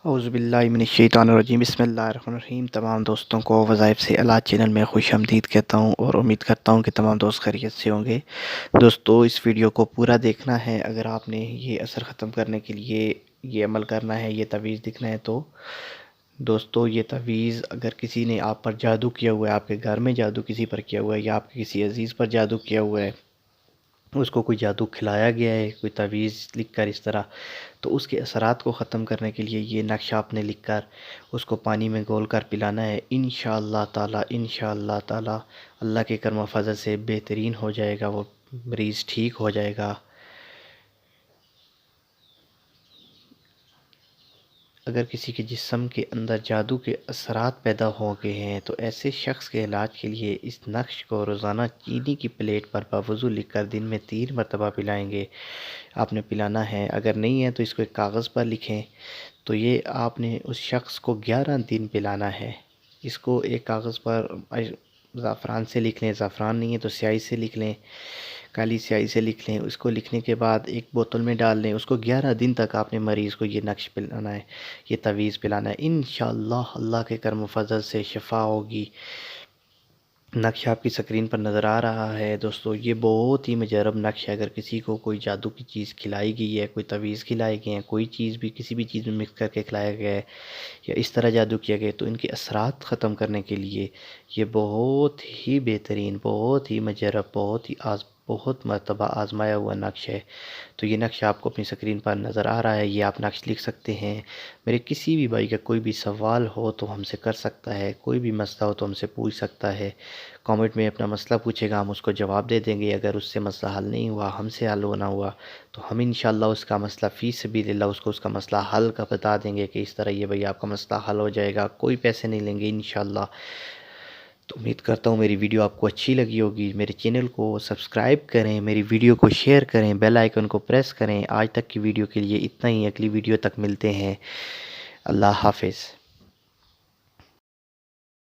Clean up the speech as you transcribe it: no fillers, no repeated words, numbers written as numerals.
औज़ुबिल्लाहिमिनश्शैतानिर्रजीम बिस्मिल्लाहिर्रहमानिर्रहीम। तमाम दोस्तों को वज़ाइफ से अला चैनल में खुशामदीद कहता हूँ और उम्मीद करता हूँ कि तमाम दोस्त खैरियत से होंगे। दोस्तों, इस वीडियो को पूरा देखना है। अगर आपने ये असर ख़त्म करने के लिए ये अमल करना है, ये तवीज़ दिखना है, तो दोस्तों ये तवीज़ अगर किसी ने आप पर जादू किया हुआ है, आपके घर में जादू किसी पर किया हुआ है या आपके किसी अज़ीज़ पर जादू किया हुआ है, उसको कोई जादू खिलाया गया है, कोई तवीज़ लिख कर इस तरह, तो उसके असरात को ख़त्म करने के लिए ये नक्शा आपने लिख कर उसको पानी में घोल कर पिलाना है। इंशाअल्लाह ताला अल्लाह के करम फ़ज़ल से बेहतरीन हो जाएगा, वो मरीज़ ठीक हो जाएगा। अगर किसी के जिस्म के अंदर जादू के असरात पैदा हो गए हैं तो ऐसे शख्स के इलाज के लिए इस नक्श को रोज़ाना चीनी की प्लेट पर बावज़ू लिखकर दिन में 3 मरतबा पिलाएंगे। आपने पिलाना है। अगर नहीं है तो इसको एक कागज़ पर लिखें। तो ये आपने उस शख्स को 11 दिन पिलाना है। इसको एक कागज़ पर ज़ाफ़रान से लिख लें, ज़ाफ़रान नहीं है तो स्याही से लिख लें, काली स्याही से लिख लें। उसको लिखने के बाद एक बोतल में डाल लें। उसको 11 दिन तक आपने मरीज़ को ये नक्श पिलाना है, ये तवीज़ पिलाना है। इंशाअल्लाह अल्लाह के करम फ़ज़ल से शिफ़ा होगी। नक्शा आपकी स्क्रीन पर नज़र आ रहा है। दोस्तों, ये बहुत ही मुजरब नक्शा है। अगर किसी को कोई जादू की चीज़ खिलाई गई है, कोई तवीज़ खिलाए गए हैं, कोई चीज़ भी किसी भी चीज़ में मिक्स करके खिलाया गया है या इस तरह जादू किया गया है, तो इनके असरात ख़त्म करने के लिए ये बहुत ही बेहतरीन, बहुत ही मुजरब, बहुत मरतबा आज़माया हुआ नक्श है। तो ये नक्शा आपको अपनी स्क्रीन पर नज़र आ रहा है। ये आप नक्श लिख सकते हैं। मेरे किसी भी भाई का कोई भी सवाल हो तो हमसे कर सकता है, कोई भी मसला हो तो हमसे पूछ सकता है। कमेंट में अपना मसला पूछेगा, हम उसको जवाब दे देंगे। अगर उससे मसला हल नहीं हुआ, हमसे हल होना हुआ, तो हम इंशाअल्लाह उसका मसला फ़ी सबीलिल्लाह उसको उसका मसला हल का बता देंगे कि इस तरह ये भाई आपका मसला हल हो जाएगा। कोई पैसे नहीं लेंगे इंशाअल्लाह। तो उम्मीद करता हूँ मेरी वीडियो आपको अच्छी लगी होगी। मेरे चैनल को सब्सक्राइब करें, मेरी वीडियो को शेयर करें, बेल आइकन को प्रेस करें। आज तक की वीडियो के लिए इतना ही। अगली वीडियो तक मिलते हैं। अल्लाह हाफ़िज़।